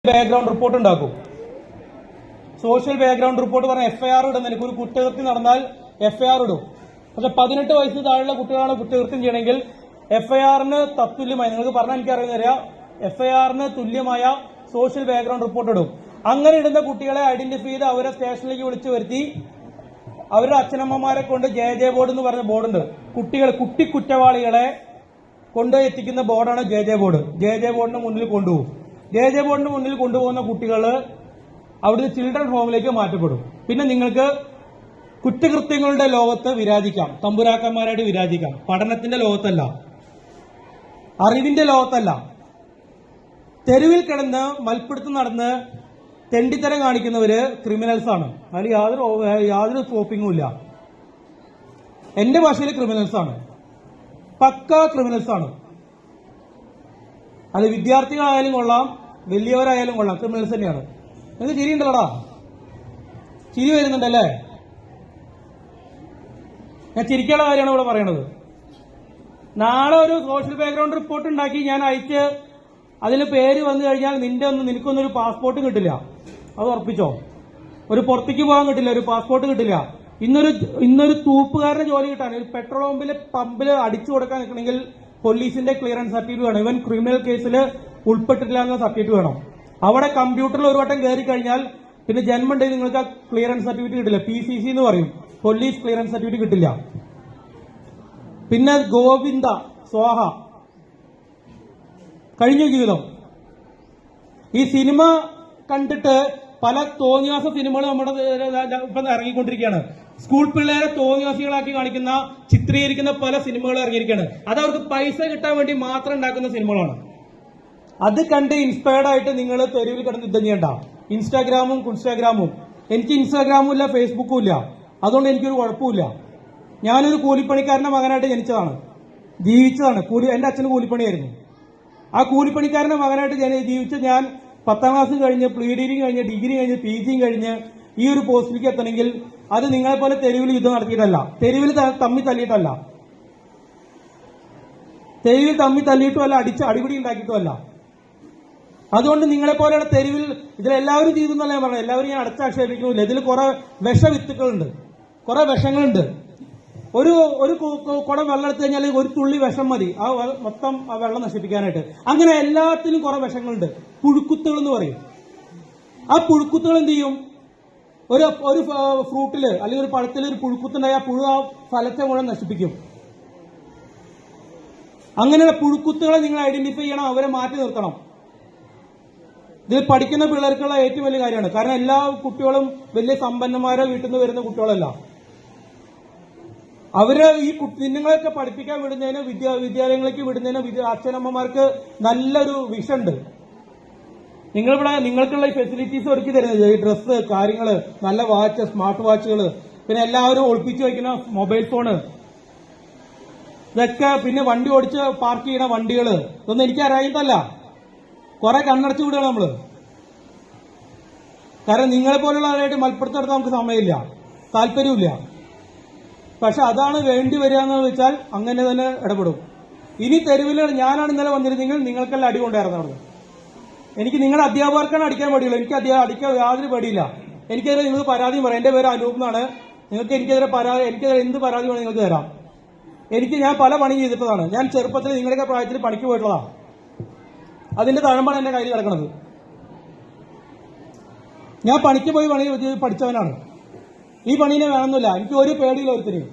Background report ഉണ്ടാക്കും. Social background report പറഞ്ഞാൽ FIR ഇടുന്നില്ല. ഒരു കുറ്റകൃത്യം നടന്നാൽ FIR ഇടും. പക്ഷെ 18 വയസ്സിന് താഴെയുള്ള കുട്ടികളാണ് കുറ്റകൃത്യം ചെയ്യണമെങ്കിൽ FIRന് തത്തുല്യമായി, നിങ്ങൾക്ക് പറഞ്ഞാൽ എനിക്കറിയാം, FIRന് തുല്യമായ സോഷ്യൽ ബാക്ക്ഗ്രൗണ്ട് റിപ്പോർട്ട് ഇടും. അങ്ങനെ ഇടുന്ന കുട്ടികളെ ഐഡന്റിഫൈ ചെയ്ത് അവരെ സ്റ്റേഷനിലേക്ക് വിളിച്ചു വരുത്തി അവരുടെ അച്ഛനമ്മമാരെ കൊണ്ട് JJ ബോർഡ് എന്ന് പറഞ്ഞ ബോർഡുണ്ട്. കുട്ടി കുറ്റവാളികളെ കൊണ്ടുപോയി എത്തിക്കുന്ന ബോർഡാണ് JJ ബോർഡ്. JJ ബോർഡിന് മുന്നിൽ കൊണ്ടുപോകും. JJ ബോർഡിന് മുന്നിൽ കൊണ്ടുപോകുന്ന കുട്ടികൾ അവിടുന്ന് ചിൽഡ്രൻ ഹോമിലേക്ക് മാറ്റപ്പെടും. പിന്നെ നിങ്ങൾക്ക് കുറ്റകൃത്യങ്ങളുടെ ലോകത്ത് വിരാജിക്കാം, തമ്പുരാക്കന്മാരായിട്ട് വിരാജിക്കാം. പഠനത്തിന്റെ ലോകത്തല്ല, അറിവിന്റെ ലോകത്തല്ല. തെരുവിൽ കിടന്ന് മൽപ്പിടുത്തം നടന്ന് തെണ്ടിത്തരം കാണിക്കുന്നവര് ക്രിമിനൽസ് ആണ്. അതിൽ യാതൊരു സ്കോപ്പിങ്ങും ഇല്ല. എന്റെ ഭാഷയിൽ ക്രിമിനൽസ് ആണ്, പക്ക ക്രിമിനൽസ് ആണ്. അത് വിദ്യാർത്ഥികളായാലും കൊള്ളാം, വലിയവരായാലും കൊള്ളാം, ക്രിമിനൽസ് തന്നെയാണ്. നിങ്ങൾക്ക് ചിരിയുണ്ടല്ലോടാ, ചിരി വരുന്നുണ്ടല്ലേ? ഞാൻ ചിരിക്കാനുള്ള കാര്യമാണ് ഇവിടെ പറയണത്. നാളെ ഒരു സോഷ്യൽ ബാക്ക്ഗ്രൗണ്ട് റിപ്പോർട്ട് ഉണ്ടാക്കി ഞാൻ അയച്ച് അതിന് പേര് വന്നു കഴിഞ്ഞാൽ നിനക്കൊന്നും ഒരു പാസ്പോർട്ടും കിട്ടില്ല. അത് ഉറപ്പിച്ചോ. ഒരു പുറത്തേക്ക് പോകാൻ കിട്ടില്ല, ഒരു പാസ്പോർട്ട് കിട്ടില്ല. ഇന്നൊരു തൂപ്പുകാരന്റെ ജോലി കിട്ടാൻ, ഒരു പെട്രോൾ പമ്പിൽ അടിച്ചു കൊടുക്കാൻ നിൽക്കണമെങ്കിൽ പോലീസിന്റെ ക്ലിയറൻസ് സർട്ടിഫിക്കറ്റ് വേണം. ഇവൻ ക്രിമിനൽ കേസിൽ ഉൾപ്പെട്ടിട്ടില്ല എന്ന സർട്ടിഫിക്കറ്റ് വേണം. അവിടെ കമ്പ്യൂട്ടറിൽ ഒരു വട്ടം കയറി കഴിഞ്ഞാൽ പിന്നെ ജന്മം ഉണ്ടെങ്കിൽ നിങ്ങൾക്ക് ആ ക്ലിയറൻസ് സർട്ടിഫിക്കറ്റ് കിട്ടില്ല. PCC എന്ന് പറയും, പോലീസ് ക്ലിയറൻസ് സർട്ടിഫിക്കറ്റ് കിട്ടില്ല. പിന്നെ ഗോവിന്ദ സ്വാഹ കഴിഞ്ഞു ജീവിതം. ഈ സിനിമ കണ്ടിട്ട് പല തോന്നിയാസ സിനിമകൾ നമ്മുടെ ഇപ്പം ഇറങ്ങിക്കൊണ്ടിരിക്കുകയാണ്. സ്കൂൾ പിള്ളേരെ തോന്നിയാസികളാക്കി കാണിക്കുന്ന, ചിത്രീകരിക്കുന്ന പല സിനിമകൾ ഇറങ്ങിയിരിക്കുകയാണ്. അത് അവർക്ക് പൈസ കിട്ടാൻ വേണ്ടി മാത്രം ഉണ്ടാക്കുന്ന സിനിമകളാണ്. അത് കണ്ട് ഇൻസ്പയർഡ് ആയിട്ട് നിങ്ങൾ തെരുവിൽ കിടന്ന് യുദ്ധം ചെയ്യണ്ട. ഇൻസ്റ്റാഗ്രാമും എനിക്ക് ഇൻസ്റ്റാഗ്രാമും ഇല്ല, ഫേസ്ബുക്കും ഇല്ല. അതുകൊണ്ട് എനിക്കൊരു കുഴപ്പമില്ല. ഞാനൊരു കൂലിപ്പണിക്കാരന്റെ മകനായിട്ട് ജീവിച്ചതാണ്. എന്റെ അച്ഛന് കൂലിപ്പണിയായിരുന്നു. ആ കൂലിപ്പണിക്കാരന്റെ മകനായിട്ട് ജീവിച്ച ഞാൻ 10ാം ക്ലാസ് കഴിഞ്ഞ്, പ്രീ-ഡിഗ്രി കഴിഞ്ഞ്, ഡിഗ്രി കഴിഞ്ഞ്, PG കഴിഞ്ഞ് ഈ ഒരു പോസ്റ്റിലേക്ക് എത്തണമെങ്കിൽ അത് നിങ്ങളെപ്പോലെ തെരുവിൽ യുദ്ധം നടത്തിയിട്ടല്ല, തെരുവിൽ തമ്മി തല്ലിയിട്ടല്ല, അടിപിടി ഉണ്ടാക്കിയിട്ടുമല്ല. അതുകൊണ്ട് നിങ്ങളെപ്പോലെയുള്ള തെരുവിൽ ഇതിലെല്ലാവരും ചെയ്തു എന്നല്ല ഞാൻ പറഞ്ഞത്. എല്ലാവരും ഞാൻ അടച്ചാക്ഷേപിക്കുന്നില്ല. ഇതിൽ കുറെ വിഷവിത്തുക്കളുണ്ട്, കുറെ വിഷങ്ങളുണ്ട്. ഒരു കുടം വെള്ളം എടുത്തു കഴിഞ്ഞാൽ ഒരു തുള്ളി വിഷം മതി മൊത്തം ആ വെള്ളം നശിപ്പിക്കാനായിട്ട്. അങ്ങനെ എല്ലാത്തിനും കുറെ വിഷങ്ങളുണ്ട്. പുഴുക്കുത്തുകൾ എന്ന് പറയും. ആ പുഴുക്കുത്തുകൾ എന്ത് ചെയ്യും? ഒരു ഫ്രൂട്ടില് അല്ലെങ്കിൽ ഒരു പഴത്തിൽ ഒരു പുഴുക്കുത്തുണ്ടായി ആ പുഴു ആ ഫലത്തെ മുഴുവൻ നശിപ്പിക്കും. അങ്ങനെയുള്ള പുഴുക്കുത്തുകളെ നിങ്ങൾ ഐഡന്റിഫൈ ചെയ്യണം, അവരെ മാറ്റി നിർത്തണം. ഇതിൽ പഠിക്കുന്ന പിള്ളേർക്കുള്ള ഏറ്റവും വലിയ കാര്യമാണ്. കാരണം എല്ലാ കുട്ടികളും വലിയ സമ്പന്നന്മാരെ വീട്ടിൽ നിന്ന് വരുന്ന കുട്ടികളല്ല. അവര് ഈ നിങ്ങളൊക്കെ പഠിപ്പിക്കാൻ വിടുന്നതിന്, വിദ്യാലയങ്ങളിലേക്ക് വിടുന്നതിന് അച്ഛനമ്മമാർക്ക് നല്ലൊരു വിഷനുണ്ട്. നിങ്ങൾക്കുള്ള ഈ ഫെസിലിറ്റീസ് ഒരുക്കി തരുന്നത്, ഈ ഡ്രസ്സ്, കാര്യങ്ങള്, നല്ല വാച്ച്, സ്മാർട്ട് വാച്ചുകൾ, പിന്നെ എല്ലാവരും ഒളിപ്പിച്ചു വയ്ക്കുന്ന മൊബൈൽ ഫോണ്, ഇതൊക്കെ, പിന്നെ വണ്ടി ഓടിച്ച് പാർക്ക് ചെയ്യണ വണ്ടികൾ, ഇതൊന്നും എനിക്ക് അറിയാത്തല്ല. കുറെ കണ്ണടച്ചു വിടുകയാണ് നമ്മള്. കാരണം നിങ്ങളെ പോലുള്ള ആളായിട്ട് മൽപ്പിടുത്തെടുത്താൽ നമുക്ക് സമയമില്ല, താല്പര്യമില്ല. പക്ഷെ അതാണ് വേണ്ടി വരിക എന്ന് വെച്ചാൽ അങ്ങനെ തന്നെ ഇടപെടും. ഇനി തെരുവിൽ ഞാനാണ് ഇന്നലെ വന്നിരുന്നെങ്കിൽ നിങ്ങൾക്കെല്ലാം അടി കൊണ്ടായിരുന്നു അവിടെ. എനിക്ക് നിങ്ങളുടെ അധ്യാപകർക്കാണ് അടിക്കാൻ പേടിയുള്ളൂ. എനിക്ക് അടിക്കാൻ യാതൊരു പേടിയില്ല. എനിക്കെതിരെ നിങ്ങൾക്ക് പരാതി പറയാം. എന്റെ പേര് അനൂപ് എന്നാണ്. എനിക്കെതിരെ എന്ത് പരാതി വേണം നിങ്ങൾക്ക് തരാം. ഞാൻ പല പണി ചെയ്തിട്ടതാണ്. ഞാൻ ചെറുപ്പത്തിൽ നിങ്ങളുടെയൊക്കെ പ്രായത്തിൽ പണിക്ക് പോയിട്ടുള്ളതാണ്. അതിന്റെ തഴമ്പാണ് എന്റെ കയ്യിൽ കിടക്കുന്നത്. ഞാൻ പണിക്ക് പോയി പണി പഠിച്ചവനാണ്. ഈ പണീനെ വേണമെന്നില്ല. എനിക്ക് ഒരു പേടിയില്ല ഒരുത്തിനും.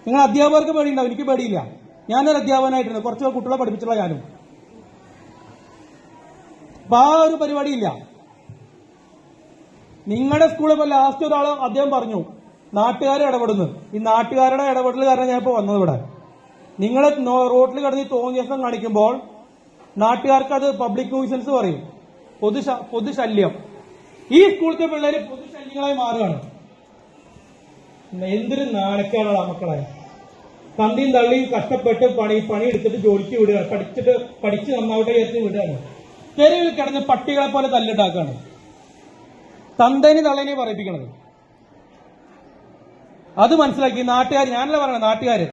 നിങ്ങൾ അധ്യാപകർക്ക് പേടിയുണ്ടാവും, എനിക്ക് പേടിയില്ല. ഞാനൊരു അധ്യാപകനായിട്ടുണ്ട്, കുറച്ച് കുട്ടികളെ പഠിപ്പിച്ചുള്ള ഞാനും. അപ്പൊ ആ ഒരു പരിപാടിയില്ല. നിങ്ങളുടെ സ്കൂളിൽ ഇപ്പോൾ ലാസ്റ്റ് ഒരാൾ അദ്ദേഹം പറഞ്ഞു നാട്ടുകാരെ ഇടപെടുന്നു. ഈ നാട്ടുകാരുടെ ഇടപെടൽ കാരണം ഞാൻ ഇപ്പോൾ വന്നത് ഇവിടെ. നിങ്ങൾ റോഡിൽ കിടന്ന് തോന്നിയ ദിവസം കാണിക്കുമ്പോൾ നാട്ടുകാർക്ക് അത് പബ്ലിക് ന്യൂസൻസ് പറയും, പൊതുശല്യം. ഈ സ്കൂളത്തെ പിള്ളേര് പൊതുശല്യങ്ങളായി മാറുകയാണ്. എന്തൊരു നാണക്കേടാണ് മക്കളെ. തന്തിയും തള്ളിയും കഷ്ടപ്പെട്ട് പണിയെടുത്തിട്ട് ജോലിക്ക് വിടുകയാണ്, പഠിച്ച് നന്നാവട്ടെ ചേർത്ത് വിടുകയാണ്. തെരുവിൽ കിടന്ന് പട്ടികളെ പോലെ തല്ലുണ്ടാക്കുകയാണ്. തന്തേനെ തള്ളേനെ പറയിപ്പിക്കണത്. അത് മനസ്സിലാക്കി നാട്ടുകാർ, ഞാനല്ല പറയണത്, നാട്ടുകാര്